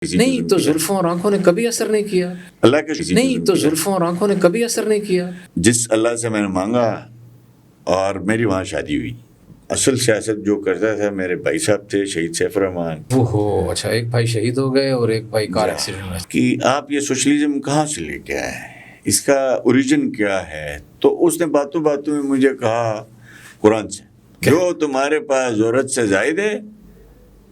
نہیں تو زلفوں اور آنکھوں نے کبھی اثر نہیں کیا. اللہ کے نہیں تو زلفوں اور آنکھوں نے کبھی اثر نہیں کیا. جس اللہ سے میں نے مانگا اور میری وہاں شادی ہوئی. اصل سیاست جو کرتا تھا میرے بھائی صاحب تھے شہید سیف الرحمان. اچھا، ایک بھائی شہید ہو گئے اور ایک بھائی کار ایکسیڈنٹ میں. کہ آپ یہ سوشلزم کہاں سے لے کے آئے ہیں, اس کا اوریجن کیا ہے؟ تو اس نے باتوں باتوں میں مجھے کہا قرآن سے جو تمہارے پاس ضرورت سے زائد ہے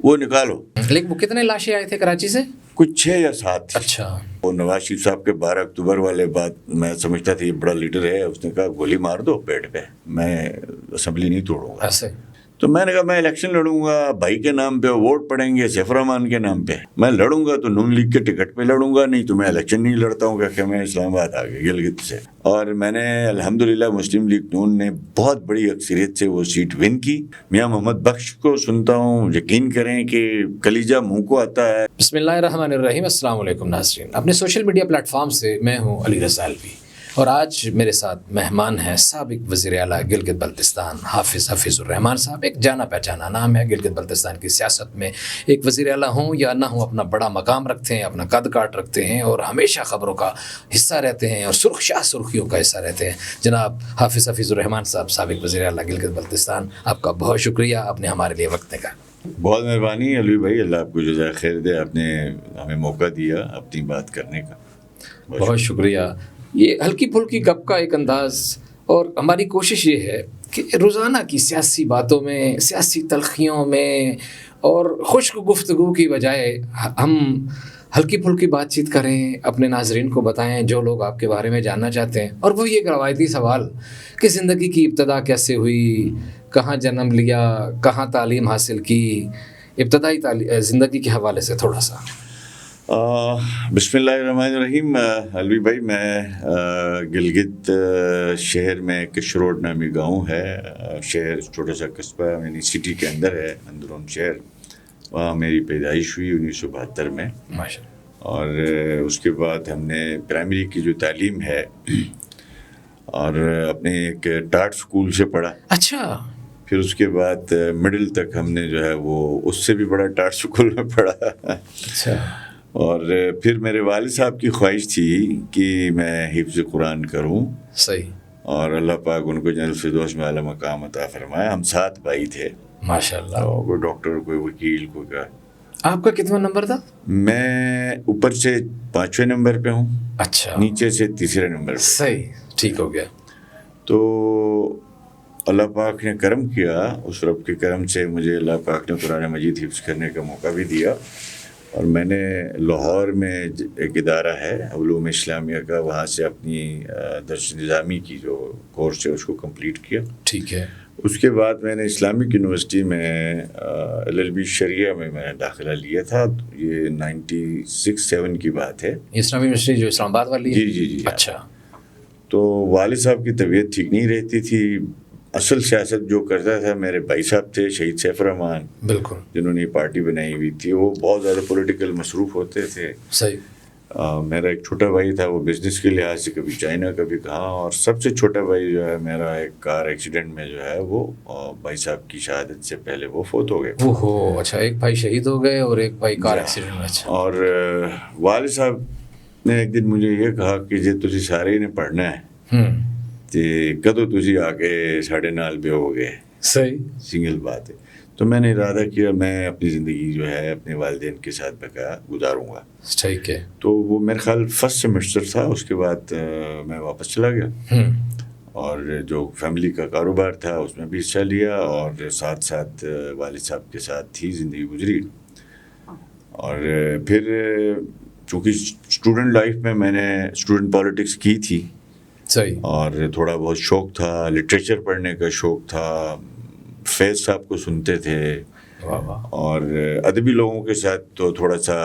وہ نکالو. لیکن وہ کتنے لاشیں آئے تھے کراچی سے؟ کچھ 6 یا 7 تھی. اچھا. وہ نواز شریف صاحب کے 12 اکتوبر والے بات میں سمجھتا تھا یہ بڑا لیڈر ہے. اس نے کہا گولی مار دو پیٹ پہ, میں اسمبلی نہیں توڑوں گا. ایسے تو میں نے کہا میں الیکشن لڑوں گا, بھائی کے نام پہ ووٹ پڑیں گے سیف الرحمان کے نام پہ. میں لڑوں گا تو نون لیگ کے ٹکٹ پہ لڑوں گا, نہیں تو میں الیکشن نہیں لڑتا ہوں کہ میں اسلام آباد آ گیا گلگت سے. اور میں نے الحمدللہ مسلم لیگ نون نے بہت بڑی اکثریت سے وہ سیٹ ون کی. میاں محمد بخش کو سنتا ہوں, یقین کریں کہ کلیجہ منہ کو آتا ہے. بسم اللہ الرحمن الرحیم. السلام علیکم ناظرین. اپنے سوشل میڈیا پلیٹ فارم سے میں ہوں علی رضا الوی, اور آج میرے ساتھ مہمان ہیں سابق وزیر اعلیٰ گلگت بلتستان حافظ الرحمان صاحب. ایک جانا پہچانا نام ہے گلگت بلتستان کی سیاست میں. ایک وزیر اعلیٰ ہوں یا نہ ہوں, اپنا بڑا مقام رکھتے ہیں, اپنا قد کاٹ رکھتے ہیں اور ہمیشہ خبروں کا حصہ رہتے ہیں اور سرخیوں کا حصہ رہتے ہیں. جناب حافظ الرحمان صاحب, سابق وزیر اعلیٰ گلگت بلتستان, آپ کا بہت شکریہ, آپ نے ہمارے لیے وقت نکالا. بہت مہربانی علی بھائی, اللہ آپ کو جزائے خیر دے. آپ نے ہمیں موقع دیا اپنی بات کرنے کا. بہت شکریہ. یہ ہلکی پھلکی گپ کا ایک انداز, اور ہماری کوشش یہ ہے کہ روزانہ کی سیاسی باتوں میں, سیاسی تلخیوں میں اور خشک گفتگو کی بجائے ہم ہلکی پھلکی بات چیت کریں, اپنے ناظرین کو بتائیں جو لوگ آپ کے بارے میں جاننا چاہتے ہیں. اور وہی ایک روایتی سوال کہ زندگی کی ابتدا کیسے ہوئی, کہاں جنم لیا, کہاں تعلیم حاصل کی, ابتدائی زندگی کے حوالے سے تھوڑا سا. بسم اللہ الرحمن الرحیم. الوی بھائی, میں گلگت شہر میں کشروڈ نامی گاؤں ہے, شہر چھوٹا سا قصبہ یعنی سٹی کے اندر ہے, اندرون شہر. وہاں میری پیدائش ہوئی 1972 میں. اور اس کے بعد ہم نے پرائمری کی جو تعلیم ہے اور اپنے ایک ٹاٹ سکول سے پڑھا. اچھا. پھر اس کے بعد مڈل تک ہم نے جو ہے وہ اس سے بھی بڑا ٹاٹ سکول میں پڑھا. اچھا. اور پھر میرے والد صاحب کی خواہش تھی کہ میں حفظ قرآن کروں. صحیح. اور اللہ پاک ان کو جنت الفردوس میں اعلیٰ مقام عطا فرمایا. ہم 7 بھائی تھے. ماشاءاللہ. کوئی ڈاکٹر, کوئی وکیل, کوئی کا. آپ کا کتنا نمبر تھا؟ میں اوپر سے 5ویں نمبر پہ ہوں. اچھا. نیچے سے 3رے نمبر پہ. صحیح, ٹھیک ہو گیا. تو اللہ پاک نے کرم کیا, اس رب کے کرم سے مجھے اللہ پاک نے قرآن مجید حفظ کرنے کا موقع بھی دیا. اور میں نے لاہور میں ایک ادارہ ہے علوم اسلامیہ کا, وہاں سے اپنی درس نظامی کی جو کورس ہے اس کو کمپلیٹ کیا. ٹھیک ہے. اس کے بعد میں نے اسلامک یونیورسٹی میں LLB شریعہ میں نے داخلہ لیا تھا. یہ 96-7 کی بات ہے. اسلامی یونیورسٹی جو اسلام آباد والی ہے؟ جی. اچھا. تو والد صاحب کی طبیعت ٹھیک نہیں رہتی تھی. اصل سیاست جو کرتا تھا میرے بھائی صاحب تھے شہید سیف الرحمان, بالکل, جنہوں نے پارٹی بنائی ہوئی تھی. وہ بہت زیادہ پولیٹیکل مصروف ہوتے تھے. صحیح. میرا ایک چھوٹا بھائی تھا, وہ بزنس کے لحاظ سے کبھی چائنا کبھی کہاں. اور سب سے چھوٹا بھائی جو ہے میرا, ایک کار ایکسیڈنٹ میں جو ہے وہ بھائی صاحب کی شہادت سے پہلے وہ فوت ہو گئے. اچھا, ایک بھائی شہید ہو گئے اور ایک بھائی کار ایکسیڈنٹ میں. اچھا. اور والد صاحب نے ایک دن مجھے یہ کہا کہ جی تسی سارے نے پڑھنا ہے تے کدو تسی آ کے 9:30 پہ ہو گئے. صحیح, سنگل بات ہے. تو میں نے ارادہ کیا میں اپنی زندگی جو ہے اپنے والدین کے ساتھ بقا گزاروں گا. ٹھیک ہے. تو وہ میرے خیال 1st سیمسٹر تھا. اس کے بعد میں واپس چلا گیا اور جو فیملی کا کاروبار تھا اس میں بھی حصہ لیا, اور ساتھ ساتھ والد صاحب کے ساتھ ہی زندگی گزری. اور پھر چونکہ اسٹوڈنٹ لائف میں نے اسٹوڈنٹ پالیٹکس کی تھی. صحیح. اور تھوڑا بہت شوق تھا, لٹریچر پڑھنے کا شوق تھا, فیض صاحب کو سنتے تھے. اور ادبی لوگوں کے ساتھ تو تھوڑا سا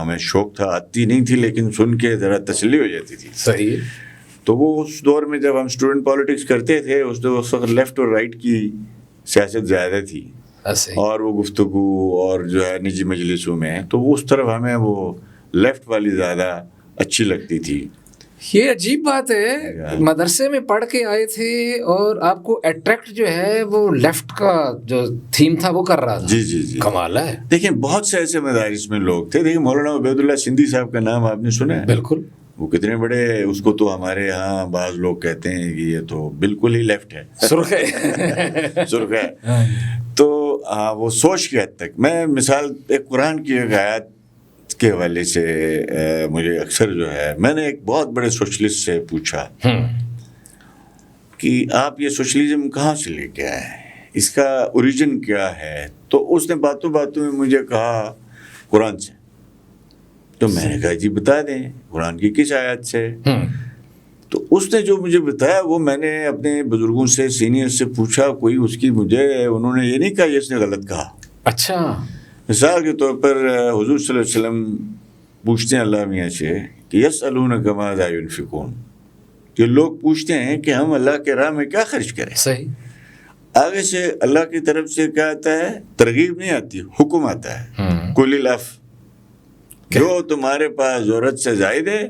ہمیں شوق تھا, آتی نہیں تھی لیکن سن کے ذرا تسلی ہو جاتی تھی. صحیح. تو وہ اس دور میں جب ہم اسٹوڈنٹ پالیٹکس کرتے تھے اس وقت لیفٹ اور رائٹ کی سیاست زیادہ تھی, اور وہ گفتگو اور جو ہے نجی مجلسوں میں, تو اس طرف ہمیں وہ لیفٹ والی زیادہ اچھی لگتی تھی. یہ عجیب بات ہے، مدرسے میں پڑھ کے آئے تھے اور آپ کو اٹریکٹ جو ہے وہ لیفٹ کا جو تھیم تھا وہ کر رہا تھا. جی جی جی، کمال ہے. دیکھیں بہت سے ایسے مدارس میں لوگ تھے. دیکھیں مولانا عبید اللہ سندھی صاحب کا نام آپ نے سنا ہے؟ بالکل. وہ کتنے بڑے، اس کو تو ہمارے ہاں بعض لوگ کہتے ہیں کہ یہ تو بالکل ہی لیفٹ ہے، سرخ ہے. سرخ ہے. تو وہ سوچ کے حد تک، میں مثال ایک قرآن کی ایک آیت کے حوالے سے مجھے اکثر جو ہے، میں نے ایک بہت بڑے سوشلسٹ سے پوچھا کہ آپ یہ سوشلزم کہاں سے لے کے آئے ہیں، اس کا اوریجن کیا ہے؟ تو اس نے باتوں باتوں میں مجھے کہا قرآن سے. تو میں نے کہا جی بتا دیں قرآن کی کس آیت سے. تو اس نے جو مجھے بتایا وہ میں نے اپنے بزرگوں سے، سینئر سے پوچھا، کوئی اس کی مجھے انہوں نے یہ نہیں کہا یہ اس نے غلط کہا. اچھا. مثال کے طور پر حضور صلی اللہ علیہ وسلم پوچھتے ہیں اللہ میاں سے کہ یسألونک ماذا ينفقون، کہ لوگ پوچھتے ہیں کہ ہم اللہ کے راہ میں کیا خرچ کریں. صحیح. آگے سے اللہ کی طرف سے کیا آتا ہے؟ ترغیب نہیں آتی، حکم آتا ہے. کل الاف، جو تمہارے پاس ضرورت سے زائد ہے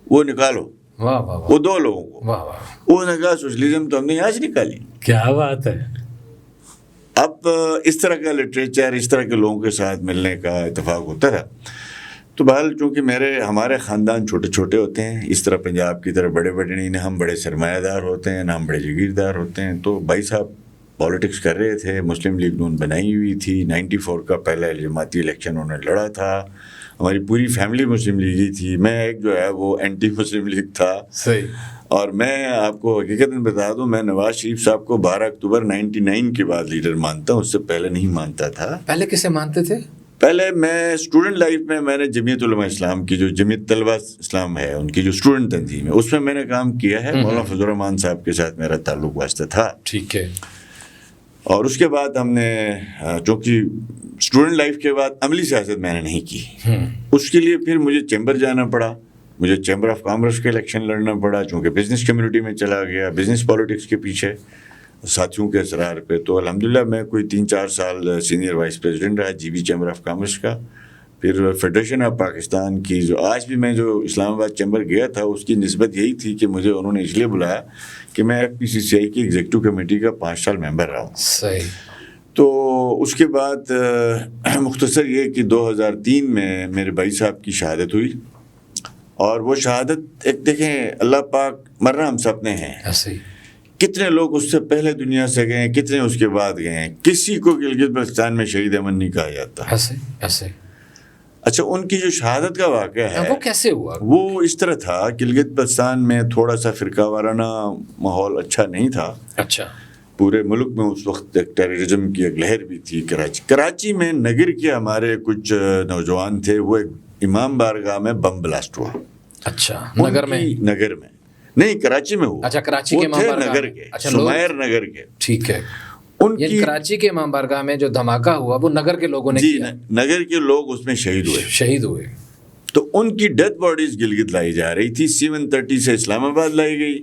وہ نکالو. واہ واہ. وہ 2 لوگوں کو. واہ واہ. وہ نے کہا سوشلزم تو ہم نے آج نکالی. کیا بات ہے. اب اس طرح کا لٹریچر، اس طرح کے لوگوں کے ساتھ ملنے کا اتفاق ہوتا تھا. تو بہرحال چونکہ ہمارے خاندان چھوٹے چھوٹے ہوتے ہیں، اس طرح پنجاب کی طرح بڑے بڑے نہیں، نہ ہم بڑے سرمایہ دار ہوتے ہیں، نہ ہم بڑے جگیردار ہوتے ہیں. تو بھائی صاحب پالیٹکس کر رہے تھے، مسلم لیگ نون بنائی ہوئی تھی، 94 کا پہلا جماعتی الیکشن انہوں نے لڑا تھا. ہماری پوری فیملی مسلم لیگی تھی. میں ایک جو ہے وہ اینٹی مسلم لیگ تھا. صحیح. اور میں آپ کو حقیقت میں بتا دوں، میں نواز شریف صاحب کو 12 اکتوبر 99 کے بعد لیڈر مانتا ہوں، اس سے پہلے نہیں مانتا تھا. پہلے کسے مانتے تھے؟ پہلے میں اسٹوڈنٹ لائف میں نے جمعیت علماء اسلام کی، جو جمعیت طلبہ اسلام ہے ان کی جو اسٹوڈنٹ تنظیم ہے، اس میں نے کام کیا ہے. مولانا فضل الرحمان صاحب کے ساتھ میرا تعلق واسطہ تھا. ٹھیک ہے. اور اس کے بعد ہم نے، چونکہ اسٹوڈنٹ لائف کے بعد عملی سیاست میں نے نہیں کی، اس کے لیے پھر مجھے چیمبر جانا پڑا، مجھے چیمبر آف کامرس کے الیکشن لڑنا پڑا، چونکہ بزنس کمیونٹی میں چلا گیا، بزنس پالیٹکس کے پیچھے ساتھیوں کے اصرار پہ. تو الحمدللہ میں کوئی 3-4 سال سینئر وائس پریزیڈنٹ رہا G B chamber of commerce کا. پھر فیڈریشن آف پاکستان کی، جو آج بھی میں جو اسلام آباد چیمبر گیا تھا، اس کی نسبت یہی تھی کہ مجھے انہوں نے اس لیے بلایا کہ میں FPCCI کی ایگزیکٹو کمیٹی کا 5 سال ممبر رہا ہوں. صحیح. تو اس کے بعد مختصر یہ کہ 2003 میں میرے بھائی صاحب کی شہادت ہوئی. اور وہ شہادت ایک، دیکھیں اللہ پاک، مرنا ہم سب نے ہیں. کتنے لوگ اس سے پہلے دنیا سے گئے ہیں، کتنے اس کے بعد گئے ہیں. کسی کو گلگت بلتستان میں شہید امن نہیں کہا جاتا. ایسے. اچھا، ان کی جو شہادت کا واقعہ ہے وہ کیسے ہوا؟ وہ اس طرح تھا، گلگت بلتستان میں تھوڑا سا فرقہ وارانہ ماحول اچھا نہیں تھا. اچھا. پورے ملک میں اس وقت ایک ٹیررزم کی ایک لہر بھی تھی. کراچی میں نگر کے ہمارے کچھ نوجوان تھے، وہ ایک امام بارگاہ میں بم بلاسٹ ہوا. اچھا. نگر میں نہیں، کراچی میں ہوا. اچھا، کراچی کے امام بارگاہ، نگر کے، سمیر نگر کے. ٹھیک ہے. یعنی کراچی کے امام بارگاہ میں جو دھماکہ ہوا وہ نگر کے لوگوں نے کیا. نگر کے لوگ اس میں شہید ہوئے. تو ان کی ڈیتھ باڈیز گلگت لائی جا رہی تھی. C-130 سے اسلام آباد لائی گئی،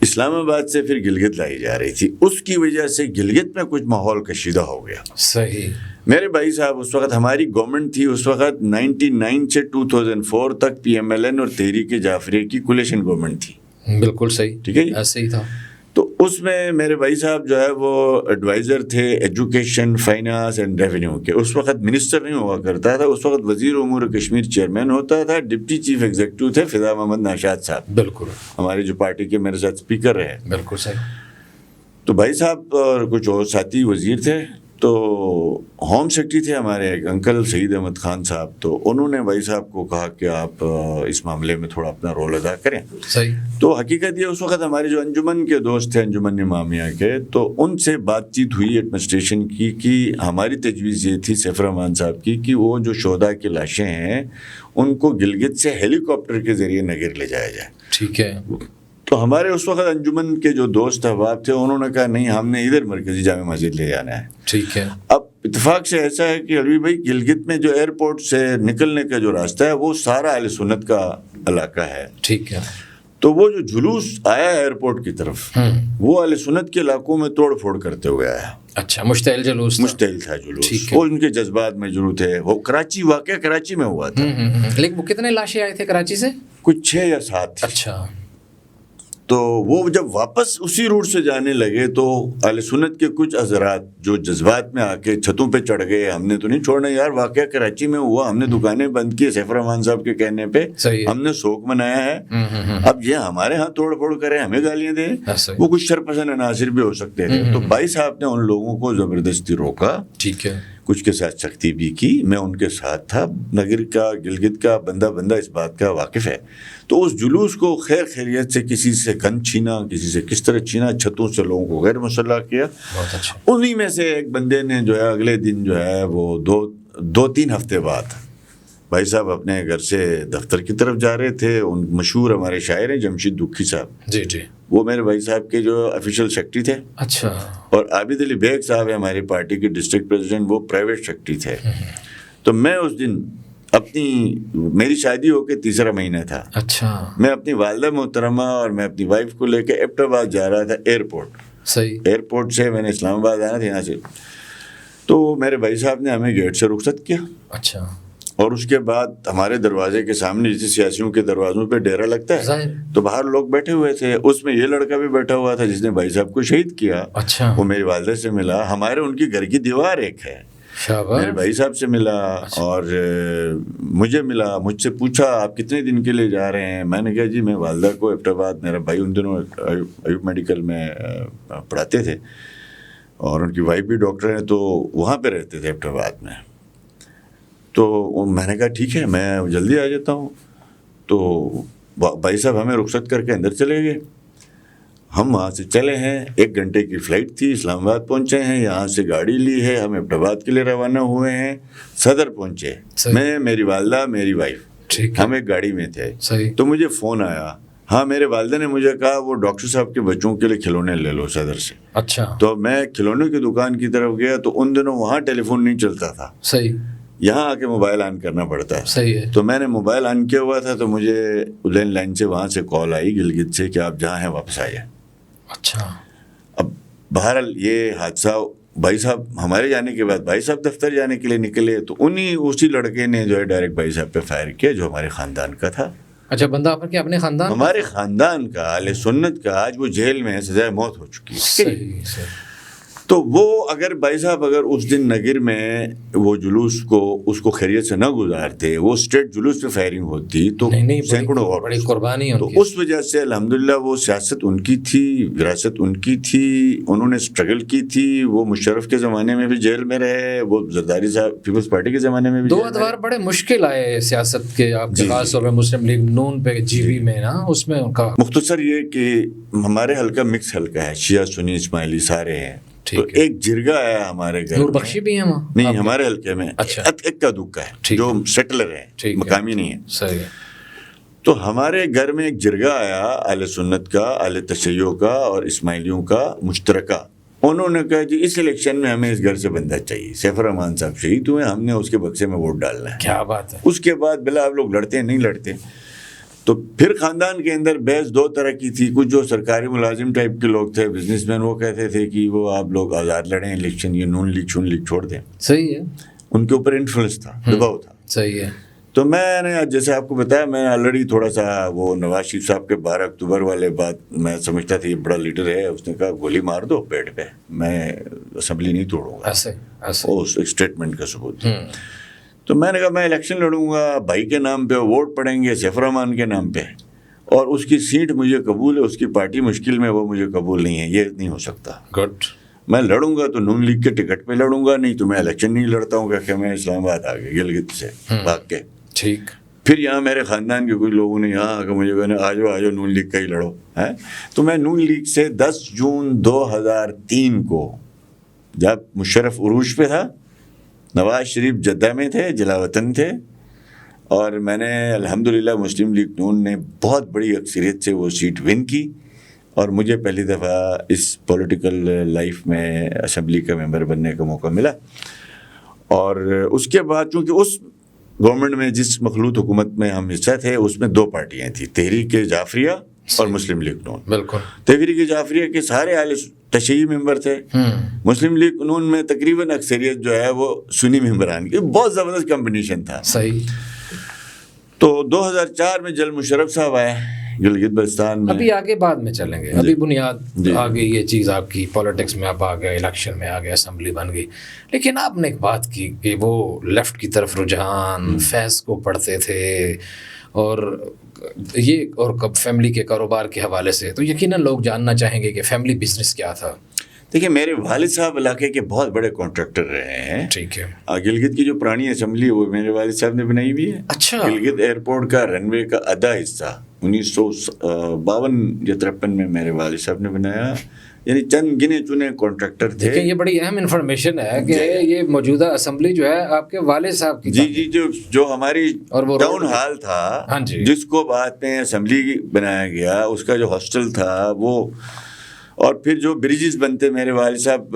اسلام آباد سے پھر گلگت لائی جا رہی تھی. اس کی وجہ سے گلگت میں کچھ ماحول کشیدہ ہو گیا. صحیح. میرے بھائی صاحب، اس وقت ہماری گورنمنٹ تھی، اس وقت 99 سے 2004 تک PMLN اور تحریک جعفریہ کی کولیشن گورنمنٹ تھی. بالکل صحیح. ٹھیک ہے، ایسے ہی تھا. تو اس میں میرے بھائی صاحب جو ہے وہ ایڈوائزر تھے ایجوکیشن، فائنانس اینڈ ریونیو کے. اس وقت منسٹر نہیں ہوا کرتا تھا، اس وقت وزیر امور کشمیر چیئرمین ہوتا تھا. ڈپٹی چیف ایگزیکٹو تھے فضا محمد ناشاد صاحب. بالکل. ہماری جو پارٹی کے میرے ساتھ اسپیکر رہے. بالکل صحیح. تو بھائی صاحب اور کچھ اور ساتھی وزیر تھے. تو ہوم سیکرٹری تھے ہمارے ایک انکل سعید احمد خان صاحب. تو انہوں نے بھائی صاحب کو کہا کہ آپ اس معاملے میں تھوڑا اپنا رول ادا کریں. صحیح. تو حقیقت یہ، اس وقت ہمارے جو انجمن کے دوست تھے، انجمن امامیہ کے، تو ان سے بات چیت ہوئی ایڈمنسٹریشن کی کہ ہماری تجویز یہ تھی سیف الرحمان صاحب کی کہ وہ جو شہداء کی لاشیں ہیں ان کو گلگت سے ہیلی کاپٹر کے ذریعے نگر لے جایا جائے. ٹھیک ہے. تو ہمارے اس وقت انجمن کے جو دوست احباب تھے انہوں نے کہا نہیں، ہم نے ادھر مرکزی جامع مسجد لے جانا ہے. ٹھیک ہے. اب اتفاق سے ایسا ہے کہ علوی بھائی، گلگت میں جو ایئرپورٹ سے نکلنے کا جو راستہ ہے وہ سارا اہل سنت کا علاقہ ہے. ٹھیک ہے. تو وہ جو جلوس آیا ایئرپورٹ کی طرف، وہ اہل سنت کے علاقوں میں توڑ پھوڑ کرتے ہوئے آیا. اچھا. مشتعل جلوس. مشتعل تھا جلوس. وہ ان کے جذبات میں ضرور تھے. وہ کراچی، واقعہ کراچی میں ہوا تھا. لیکن وہ کتنے لاشیں آئے تھے کراچی سے؟ کچھ 6 یا 7 تھی. اچھا. تو وہ جب واپس اسی روٹ سے جانے لگے تو اہل سنت کے کچھ حضرات جو جذبات میں آ کے چھتوں پہ چڑھ گئے, ہم نے تو نہیں چھوڑنا یار, واقعہ کراچی میں ہوا, ہم نے دکانیں بند کی سیف الرحمان صاحب کے کہنے پہ, ہم نے سوگ منایا ہے, اب یہ ہمارے ہاں توڑ پھوڑ کریں, ہمیں گالیاں دیں. وہ کچھ شرپسند عناصر بھی ہو سکتے تھے. تو بھائی صاحب نے ان لوگوں کو زبردستی روکا, ٹھیک ہے, کچھ کے ساتھ سختی بھی کی, میں ان کے ساتھ تھا. نگر کا گلگت کا بندہ اس بات کا واقف ہے. تو اس جلوس کو خیر خیریت سے کسی سے گن چھینا, کسی سے کس طرح چھینا, چھتوں سے لوگوں کو غیر مسلح کیا. انہی میں سے ایک بندے نے جو ہے اگلے دن جو ہے وہ 2-3 ہفتے بعد بھائی صاحب اپنے گھر سے دفتر کی طرف جا رہے تھے. ان مشہور ہمارے شاعر ہیں جمشید دکھی صاحب, جی جی, وہ میرے بھائی صاحب کے جو آفیشیل سیکرٹری تھے. اچھا. اور عابد علی بیگ صاحب ہے ہماری پارٹی کے ڈسٹرکٹ پریزیڈنٹ, وہ پرائیویٹ سیکرٹری تھے. تو میں اس دن میری شادی ہو کے 3را مہینہ تھا. اچھا. میں اپنی والدہ محترمہ اور میں اپنی وائف کو لے کے ایبٹ آباد جا رہا تھا ایئرپورٹ. صحیح. ایئرپورٹ سے میں نے اسلام آباد آنا تھا یہاں سے. تو میرے بھائی صاحب نے ہمیں گیٹ سے رخصت کیا. اچھا. اور اس کے بعد ہمارے دروازے کے سامنے جیسے سیاسیوں کے دروازوں پہ ڈیرا لگتا ہے, تو باہر لوگ بیٹھے ہوئے تھے. اس میں یہ لڑکا بھی بیٹھا ہوا تھا جس نے بھائی صاحب کو شہید کیا. اچھا. وہ میری والدہ سے ملا, ہمارے ان کی گھر کی دیوار ایک ہے, میرے بھائی صاحب سے ملا. اور مجھے ملا, مجھ سے پوچھا آپ کتنے دن کے لیے جا رہے ہیں. میں نے کہا جی میں والدہ کو ایبٹ آباد, میرا بھائی ان دنوں ایوب میڈیکل میں پڑھاتے تھے اور ان کی وائف بھی ڈاکٹر ہیں, تو وہاں پہ رہتے تھے ایبٹ آباد میں. تو میں نے کہا ٹھیک ہے میں جلدی آ جاتا ہوں. تو بھائی صاحب ہمیں رخصت کر کے اندر چلے گئے. ہم وہاں سے چلے ہیں, 1 گھنٹے کی فلائٹ تھی, اسلام آباد پہنچے ہیں, یہاں سے گاڑی لی ہے, ہم ایبٹ آباد کے لیے روانہ ہوئے ہیں. صدر پہنچے, میں, میری والدہ, میری وائف, ہم ایک گاڑی میں تھے. تو مجھے فون آیا, ہاں میرے والدہ نے مجھے کہا وہ ڈاکٹر صاحب کے بچوں کے لیے کھلونے لے لو صدر سے. اچھا. تو میں کھلونے کی دکان کی طرف گیا, تو ان دنوں وہاں ٹیلی فون نہیں چلتا تھا. صحیح. یہاں آ کے موبائل آن کرنا پڑتا ہے. صحیح ہے. تو میں نے موبائل آن کیا ہوا تھا, تو مجھے لینڈ لائن سے وہاں سے کال آئی گلگت سے کہ آپ جہاں ہیں واپس آئیے. اچھا. اب بہرحال یہ حادثہ بھائی صاحب ہمارے جانے کے بعد بھائی صاحب دفتر جانے کے لیے نکلے, تو اسی لڑکے نے جو ہے ڈائریکٹ بھائی صاحب پہ فائر کیا, جو ہمارے خاندان کا تھا. اچھا, بندہ آپ کے اپنے خاندان, ہمارے خاندان کا, اہل سنت کا, آج وہ جیل میں ہے, سزائے موت ہو چکی ہے. صحیح. تو وہ اگر بھائی صاحب اگر اس دن نگر میں وہ جلوس کو اس کو خیریت سے نہ گزارتے, وہ اسٹیٹ جلوس پہ فائرنگ ہوتی تو سینکڑوں اور بڑی قربانی. تو اس وجہ سے الحمدللہ وہ سیاست ان کی تھی, وراثت ان کی تھی, انہوں نے اسٹرگل کی تھی. وہ مشرف کے زمانے میں بھی جیل میں رہے, وہ زرداری صاحب پیپلز پارٹی کے زمانے میں بھی. 2 ادوار بڑے مشکل آئے سیاست کے آپ کے, خاص طور پہ مسلم لیگ نون پہ جی بی میں نا, اس میں ان کا مختصر یہ کہ ہمارے حلقہ مکس حلقہ ہے, شیعہ سنی اسماعیلی سارے ہیں. تو ایک جرگہ آیا ہمارے گھر, نور بخشی بھی ہیں وہاں نہیں, ہمارے حلقے میں ایک کا دکا ہے جو سیٹلر ہے, مقامی نہیں ہے. صحیح ہے. تو ہمارے گھر میں ایک جرگہ آیا اہل سنت کا, اہل تشیع کا اور اسماعیلیوں کا مشترکہ. انہوں نے کہا جی اس الیکشن میں ہمیں اس گھر سے بندہ چاہیے, سیف الرحمان صاحب شہید ہوئے, ہم نے اس کے بکسے میں ووٹ ڈالنا ہے. کیا بات ہے. اس کے بعد بلا آپ لوگ لڑتے ہیں نہیں لڑتے. تو پھر خاندان کے اندر بحث 2 طرح کی تھی. کچھ جو سرکاری ملازم ٹائپ کے لوگ تھے, بزنس مین, وہ کہتے تھے کہ وہ آپ لوگ آزاد لڑیں الیکشن, یہ نون لیگ شون لیگ چھوڑ دیں. صحیح ہے. ان کے اوپر انفلوئنس تھا, دباؤ تھا. صحیح ہے. تو میں نے جیسے آپ کو بتایا, میں آلریڈی تھوڑا سا وہ نواز شریف صاحب کے 12 اکتوبر والے بات میں سمجھتا تھا یہ بڑا لیڈر ہے. اس نے کہا گولی مار دو پیٹ پہ, میں اسمبلی نہیں توڑوں گا. ایسے اس اسٹیٹمنٹ کا ثبوت. تو میں نے کہا میں الیکشن لڑوں گا, بھائی کے نام پہ ووٹ پڑیں گے سیف الرحمان کے نام پہ, اور اس کی سیٹ مجھے قبول ہے, اس کی پارٹی مشکل میں, وہ مجھے قبول نہیں ہے, یہ نہیں ہو سکتا. گڈ. میں لڑوں گا تو نون لیگ کے ٹکٹ پہ لڑوں گا, نہیں تو میں الیکشن نہیں لڑتا ہوں کہ میں اسلام آباد آ گیا گلگت سے بھاگ کے. ٹھیک. پھر یہاں میرے خاندان کے کچھ لوگوں نے یہاں آ کے مجھے کہا آ جاؤ نون لیگ کا ہی لڑو ہے. تو میں نون لیگ سے 10 جون 2003 کو جب مشرف عروج پہ تھا, نواز شریف جدہ میں تھے, جلا وطن تھے, اور میں نے الحمدللہ مسلم لیگ نون نے بہت بڑی اکثریت سے وہ سیٹ ون کی, اور مجھے پہلی دفعہ اس پولیٹیکل لائف میں اسمبلی کا ممبر بننے کا موقع ملا. اور اس کے بعد چونکہ اس گورنمنٹ میں جس مخلوط حکومت میں ہم حصہ تھے اس میں 2 پارٹیاں تھیں, تحریک جعفریہ اور مسلم لیگ نون. بالکل. تحریک جعفریہ کے سارے اہل تشیعی ممبر تھے, مسلم لیگ نون میں تقریباً اکثریت جو ہے وہ سنی ممبران کی, بہت زبردست کمبینیشن تھا. صحیح. تو تو 2004 میں جل مشرف صاحب آئے گلگت بلتستان میں. ابھی آگے بعد میں چلیں گے, ابھی بنیاد آ گئی یہ چیز آپ کی, پالیٹکس میں آپ آ گئے, الیکشن میں آ گئے, اسمبلی بن گئی. لیکن آپ نے ایک بات کی کہ وہ لیفٹ کی طرف رجحان, فیض کو پڑھتے تھے, اور یہ اور کب فیملی کے کاروبار کے حوالے سے, تو یقیناً لوگ جاننا چاہیں گے کہ فیملی بزنس کیا تھا. دیکھیے میرے والد صاحب علاقے کے بہت بڑے کانٹریکٹر رہے ہیں. ٹھیک ہے. گلگت کی جو پرانی اسمبلی ہے وہ میرے والد صاحب نے بنائی ہوئی ہے. اچھا. گلگت ایئرپورٹ کا رن وے کا آدھا حصہ 1952 یا 53 میں میرے والد صاحب نے بنایا. یعنی چند گنے چنے کانٹریکٹر تھے. دیکھیں یہ بڑی اہم انفارمیشن ہے کہ یہ موجودہ اسمبلی جو ہے آپ کے والد صاحب کی. جی جو ہماری ٹاؤن ہال تھا, جس کو بعد میں اسمبلی بنایا گیا, اس کا جو ہاسٹل تھا وہ, اور پھر جو بریجز بنتے, میرے والد صاحب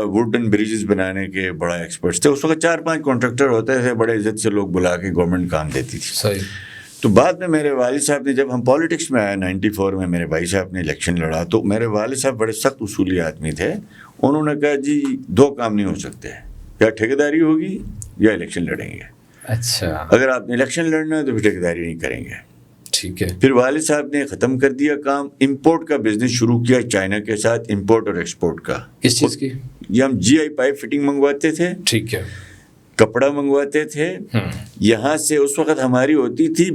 ووڈن بریجز بنانے کے بڑا ایکسپرٹس تھے. اس وقت 4-5 کانٹریکٹر ہوتے تھے, بڑے عزت سے لوگ بلا کے گورنمنٹ کام دیتی تھی. صحیح. تو بعد میں میرے والد صاحب نے, جب ہم پالیٹکس میں آئے 94 میں, میرے بھائی صاحب نے الیکشن لڑا, تو میرے والد صاحب بڑے سخت اصولی آدمی تھے. انہوں نے کہا جی 2 کام نہیں ہو سکتے, یا ٹھیکیداری ہوگی یا الیکشن لڑیں گے. اچھا. اگر آپ نے الیکشن لڑنا ہے تو پھر ٹھیکیداری نہیں کریں گے. ٹھیک ہے. پھر والد صاحب نے ختم کر دیا کام, امپورٹ کا بزنس شروع کیا چائنا کے ساتھ, امپورٹ اور ایکسپورٹ کا. کس چیز کی؟ یہ ہم GI پائپ فٹنگ منگواتے تھے. ٹھیک ہے. کپڑا منگواتے تھے یہاں سے. اس وقت ہماری ہوتی تھی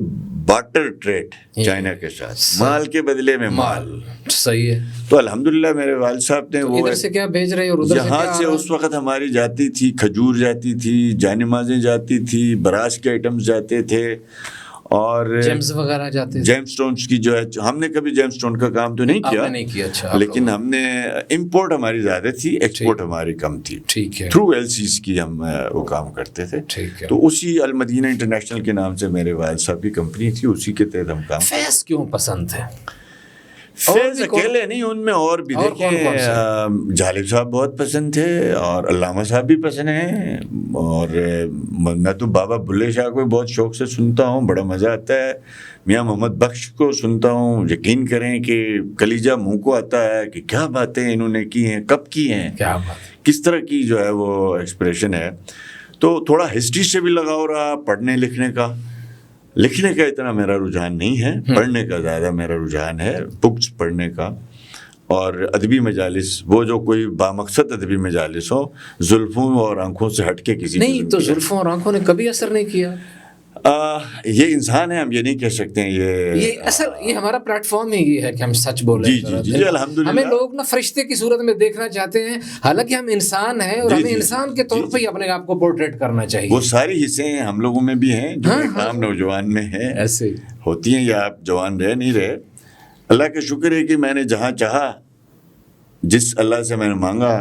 بارٹر ٹریڈ چائنا کے ساتھ, مال کے بدلے میں مال. صحیح ہے. تو الحمدللہ میرے والد صاحب نے وہ ادھر سے کیا بھیج رہے اور ادھر یہاں سے اس وقت ہماری جاتی تھی کھجور جاتی تھی, جانمازیں جاتی تھی, براس کے آئٹمز جاتے تھے, اور جیمز وغیرہ جاتے, جیمز سٹونز کی جو ہے. ہم نے کبھی جیمز سٹون کا کام تو نہیں کیا. اچھا. لیکن ہم نے امپورٹ ہماری زیادہ تھی, ایکسپورٹ ہماری کم تھی. ٹھیک ہے. تھرو LCs کی ہم وہ کام کرتے تھے. ٹھیک ہے. تو اسی المدینہ انٹرنیشنل کے نام سے میرے والد صاحب کی کمپنی تھی, اسی کے تحت ہم کام. فیض کیوں پسند تھے؟ فیض اکیلے نہیں, ان میں اور بھی دیکھیں, جالب صاحب بہت پسند تھے, اور علامہ صاحب بھی پسند ہیں, اور میں تو بابا بلے شاہ کو بہت شوق سے سنتا ہوں, بڑا مزہ آتا ہے. میاں محمد بخش کو سنتا ہوں, یقین کریں کہ کلیجہ منہ کو آتا ہے کہ کیا باتیں انہوں نے کی ہیں, کب کی ہیں, کیا بات, کس طرح کی جو ہے وہ ایکسپریشن ہے. تو تھوڑا ہسٹری سے بھی لگاؤ رہا, پڑھنے لکھنے کا. لکھنے کا اتنا میرا رجحان نہیں ہے, پڑھنے کا زیادہ میرا رجحان ہے, بکس پڑھنے کا. اور ادبی مجالس, وہ جو کوئی بامقصد ادبی مجالس ہو, زلفوں اور آنکھوں سے ہٹ کے کسی نہیں. تو زلفوں اور آنکھوں نے کبھی اثر نہیں کیا. یہ انسان ہے, ہم یہ نہیں کہہ سکتے ہیں. یہ اصل یہ ہمارا پلیٹ فارم ہی یہ ہے کہ ہم سچ بولیں. جی الحمدللہ. ہمیں لوگ نا فرشتے کی صورت میں دیکھنا چاہتے ہیں, حالانکہ ہم انسان ہیں, اور ہمیں انسان کے طور پہ ہی اپنے آپ کو پورٹریٹ کرنا چاہیے. وہ ساری حصے ہم لوگوں میں بھی ہیں جو عام نوجوان میں ہیں, ایسے ہوتی ہیں, یا آپ جوان رہے نہیں رہے. اللہ کا شکر ہے کہ میں نے جہاں چاہا, جس اللہ سے میں نے مانگا,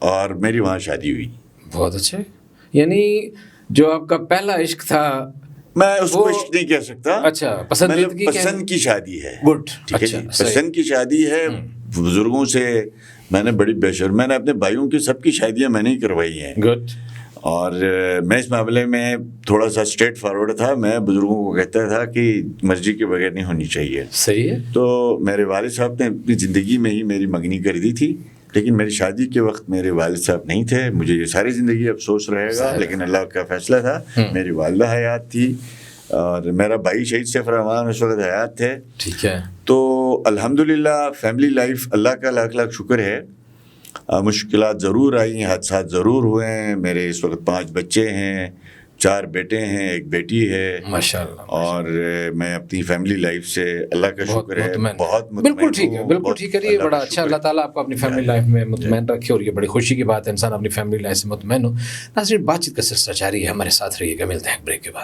اور میری وہاں شادی ہوئی. بہت اچھے. یعنی جو آپ کا پہلا عشق تھا, میں اس کو عشق نہیں کہہ سکتا. اچھا, پسند کی شادی ہے. گڈ. ٹھیک ہے جی, پسند کی شادی ہے. بزرگوں سے میں نے بڑی بیشر, میں نے اپنے بھائیوں کی سب کی شادیاں میں نے ہی کروائی ہیں. گڈ. اور میں اس معاملے میں تھوڑا سا اسٹریٹ فارورڈ تھا. میں بزرگوں کو کہتا تھا کہ مرضی کے بغیر نہیں ہونی چاہیے. صحیح ہے. تو میرے والد صاحب نے اپنی زندگی میں ہی میری منگنی کر دی تھی, لیکن میری شادی کے وقت میرے والد صاحب نہیں تھے. مجھے یہ ساری زندگی افسوس رہے گا, لیکن اللہ کا فیصلہ تھا. میری والدہ حیات تھی, اور میرا بھائی شہید سیف الرحمان اس وقت حیات تھے. ٹھیک ہے. تو الحمدللہ فیملی لائف, اللہ کا لاکھ لاکھ شکر ہے. مشکلات ضرور آئی ہیں, حادثات ضرور ہوئے ہیں. میرے اس وقت 5 بچے ہیں, 4 بیٹے ہیں, 1 بیٹی ہے, ماشاءاللہ. اور میں اپنی فیملی لائف سے اللہ کا شکر ہے بہت مطمئن. بالکل ٹھیک ہے, بالکل ٹھیک ہے. یہ بڑا اچھا, اللہ تعالیٰ آپ کو اپنی فیملی لائف میں مطمئن رکھے, اور یہ بڑی خوشی کی بات ہے انسان اپنی فیملی لائف سے مطمئن ہو. ناظرین, بات چیت کا سلسلہ جاری ہے, ہمارے ساتھ رہیے گا, ملتے ہیں بریک کے بعد.